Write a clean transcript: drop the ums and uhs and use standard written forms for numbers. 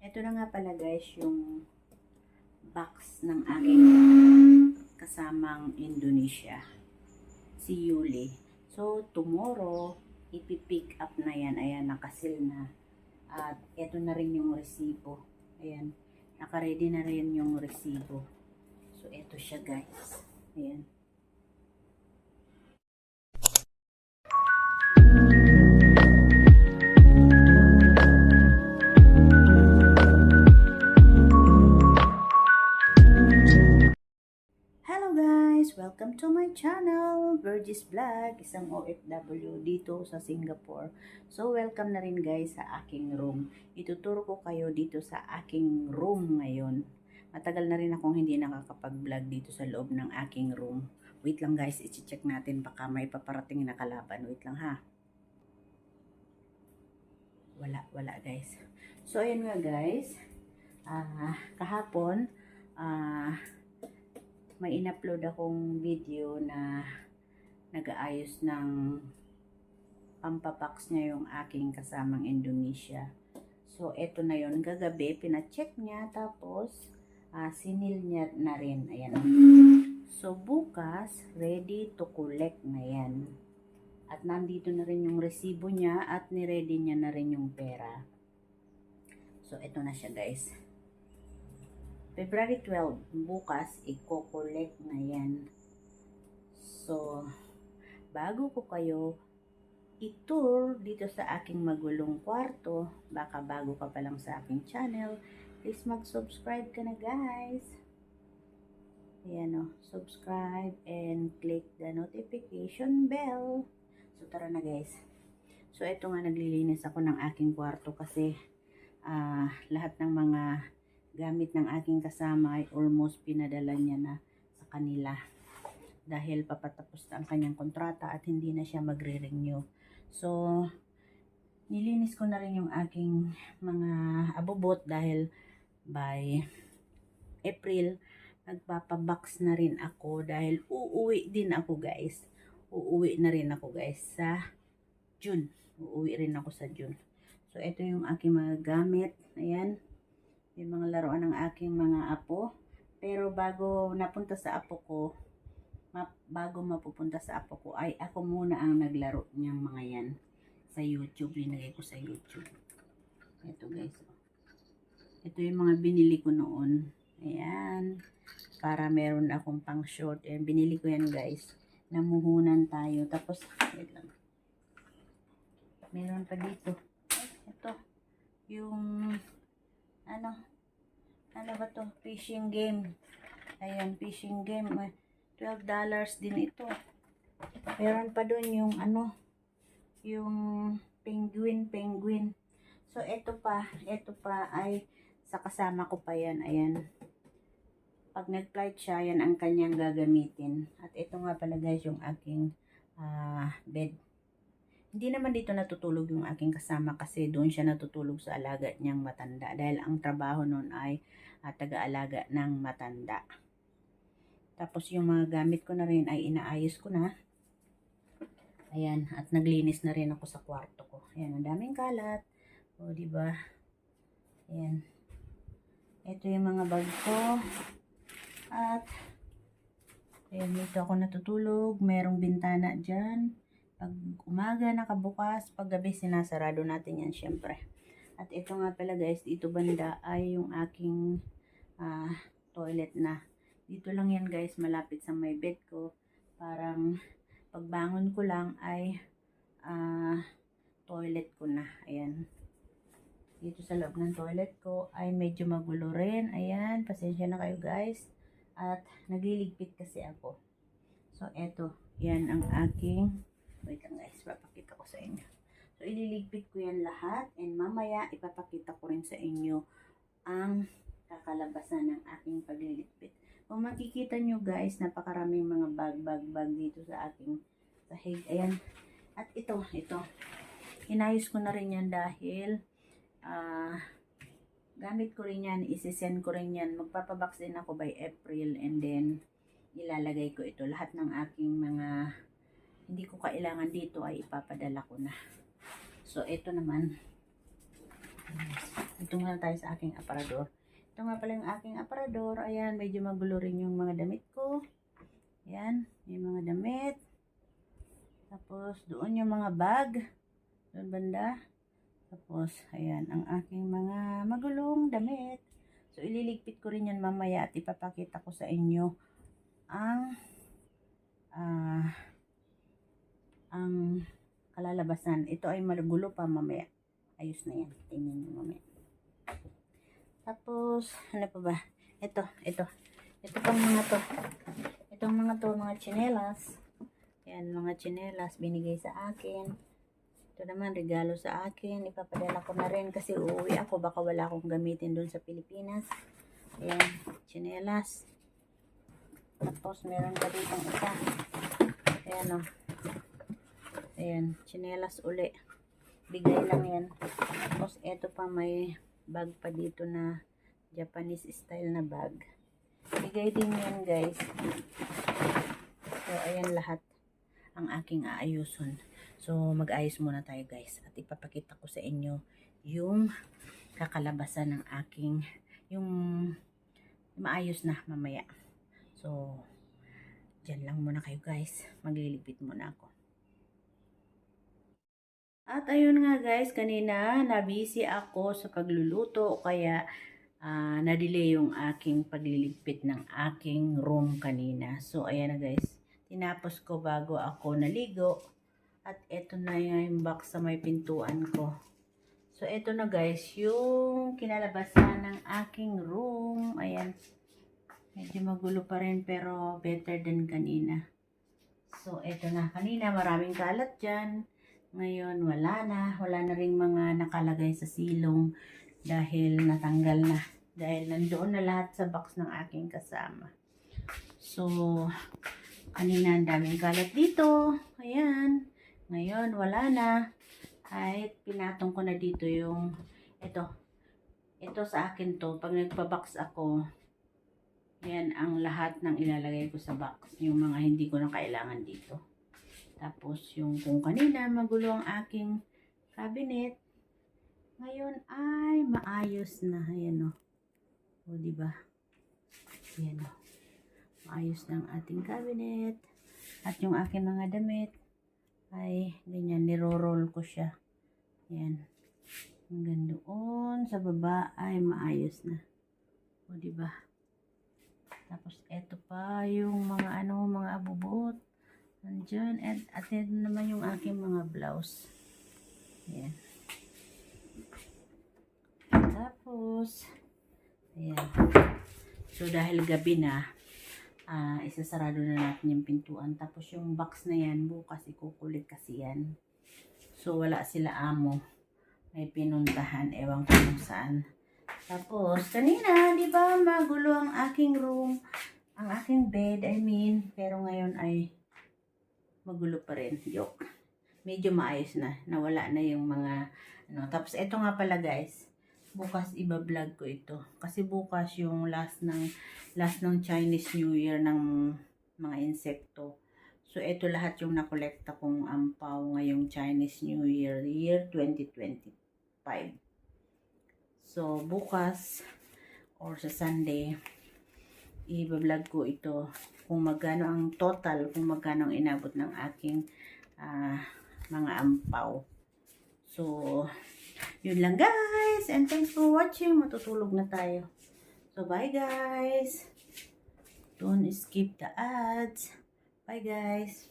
Ito na nga pala guys yung box ng aking kasamang Indonesia, si Yuli. So tomorrow ipipick up na yan. Ayan, nakasil na. At ito na rin yung resibo. Ayan, nakaready na rin yung resibo. So ito siya guys. Ayan. Welcome to my channel, Virgis Vlog, isang OFW dito sa Singapore. So, welcome na rin guys sa aking room. Ituturo ko kayo dito sa aking room ngayon. Matagal na rin akong hindi nakakapag-vlog dito sa loob ng aking room. Wait lang guys, i-check natin baka may paparating na kalaban. Wait lang ha. Wala guys. So, ayan nga guys. Kahapon, may in-upload akong video na nag-aayos ng pampabox niya yung aking kasamang Indonesia. So, eto na yun. Kagabi, pina-check niya. Tapos, sinil niya na rin. Ayan. So, bukas, ready to collect na yan. At nandito na rin yung resibo niya at ni-ready niya na rin yung pera. So, eto na siya guys. February 12, bukas, i-collect na yan. So, bago ko kayo i-tour dito sa aking magulong kwarto, baka bago ka pa lang sa aking channel, please mag-subscribe ka na guys. Ayan o, subscribe and click the notification bell. So, tara na guys. So, eto nga, naglilinis ako ng aking kwarto kasi lahat ng mga gamit ng aking kasama ay almost pinadala niya na sa kanila dahil papatapos na ang kanyang kontrata at hindi na siya magre-renew. So, nilinis ko na rin yung aking mga abubot dahil by April, nagpapabox na rin ako dahil uuwi din ako guys. Uuwi na rin ako guys sa June. Uuwi rin ako sa June. So, ito yung aking mga gamit. Ayan. Yung mga laruan ng aking mga apo. Pero bago napunta sa apo ko, bago mapupunta sa apo ko, ay ako muna ang naglaro niyang mga yan sa YouTube. Linagay ko sa YouTube. Ito guys. Ito yung mga binili ko noon. Ayan. Para meron akong pang short. Ayan, binili ko yan guys. Namuhunan tayo. Tapos, wait lang. Meron pa dito. Ito. Yung ano ba to? Fishing game. Ayan, fishing game. $12 din ito. Meron pa doon yung yung penguin. So, ito pa ay sa kasama ko pa yan. Ayan. Pag nag-flight siya, yan ang kanyang gagamitin. At ito nga pala guys, yung aking bed. Hindi naman dito natutulog yung aking kasama kasi doon siya natutulog sa alaga niyang matanda. Dahil ang trabaho noon ay taga-alaga ng matanda. Tapos yung mga gamit ko na rin ay inaayos ko na. Ayan, at naglinis na rin ako sa kwarto ko. Ayan, ang daming kalat. O, diba? Ayan. Ito yung mga bag ko. At, ayan, dito ako natutulog. Merong bintana dyan. Pag umaga nakabukas, pag gabi sinasarado natin yan syempre. At ito nga pala guys, dito banda ay yung aking toilet na. Dito lang yan guys, malapit sa may bed ko. Parang pagbangon ko lang ay toilet ko na. Ayan. Dito sa loob ng toilet ko ay medyo magulo rin. Ayan, pasensya na kayo guys. At nagliligpit kasi ako. So eto, yan ang aking, wait lang guys, papakita ko sa inyo. So, ililigpit ko yan lahat and mamaya ipapakita ko rin sa inyo ang kakalabasan ng aking pagliligpit. Kung makikita nyo guys, napakaraming mga bag dito sa aking sahig. Ayan. At ito. Inayos ko na rin yan dahil gamit ko rin yan, isisend ko rin yan. Magpapabox din ako by April and then ilalagay ko ito. Lahat ng aking mga hindi ko kailangan dito ay ipapadala ko na. So, ito naman. Ito nga tayo sa aking aparador. Ito nga pala yung aking aparador. Ayan, medyo magulo rin yung mga damit ko. Ayan, yung mga damit. Tapos, doon yung mga bag. Doon banda. Tapos, ayan, ang aking mga magulong damit. So, ililigpit ko rin yan mamaya at ipapakita ko sa inyo ang kalalabasan. Ito ay magulo pa mamaya. Ayos na yan. Tingnan nyo mamaya. Tapos, ano pa ba? Ito. Ito pang mga to. Itong mga to, mga tsinelas. Ayan, mga tsinelas binigay sa akin. Ito naman, regalo sa akin. Ipapadala ko na rin kasi uuwi ako. Baka wala akong gamitin dun sa Pilipinas. Ayan, tsinelas. Tapos, meron pa dito isa. Ayan o. Ayan, tsinelas uli. Bigay lang yan. Tapos, eto pa may bag pa dito na Japanese style na bag. Bigay din yan, guys. So, ayan lahat ang aking aayuson. So, mag-ayos muna tayo, guys. At ipapakita ko sa inyo yung kakalabasan ng aking, yung maayos na mamaya. So, dyan lang muna kayo, guys. Magliligpit muna ako. At ayun nga, guys, kanina na-busy ako sa pagluluto kaya na-delay yung aking pagliligpit ng aking room kanina. So, ayan na, guys. Tinapos ko bago ako naligo. At eto na yung box sa may pintuan ko. So, eto na, guys, yung kinalabasan ng aking room. Ayan. Medyo magulo pa rin pero better than kanina. So, eto na. Kanina maraming kalat dyan. Ngayon, wala na ring mga nakalagay sa silong dahil natanggal na. Dahil nandoon na lahat sa box ng aking kasama. So, kanina ang daming kalat dito. Ayan. Ngayon, wala na. Ay, pinatong ko na dito yung, ito sa akin to. Pag nagpa-box ako, yan ang lahat ng ilalagay ko sa box. Yung mga hindi ko na kailangan dito. Tapos, yung kung kanina magulo ang aking cabinet, ngayon ay maayos na. Ayan o. O, diba? Ayan o. Maayos na ang ating cabinet. At yung aking mga damit, ay ganyan, niro-roll ko siya. Ayan. Hanggang doon sa baba ay maayos na. O, diba? Tapos, eto pa yung mga mga abubot. Nandyan. At ito naman yung aking mga blouse. Ayan. Tapos, ayan. So, dahil gabi na, isasarado na natin yung pintuan. Tapos, yung box na yan, bukas ikukulit kasi yan. So, wala sila amo. May pinuntahan. Ewan ko kung saan. Tapos, kanina, di ba, magulo ang aking room. Ang aking bed, pero ngayon ay magulo pa rin. Joke. Medyo maayos na. Nawala na yung mga, Tapos, eto nga pala, guys. Bukas, iba-vlog ko ito. Kasi bukas yung last ng Chinese New Year ng mga insekto. So, eto lahat yung nakolekta kong ampaw ngayong Chinese New Year, year 2025. So, bukas or sa Sunday, i-vlog ko ito kung magkano ang total, kung magkano ang inabot ng aking mga ampaw. So, yun lang, guys. And thanks for watching. Matutulog na tayo. So, bye, guys. Don't skip the ads. Bye, guys.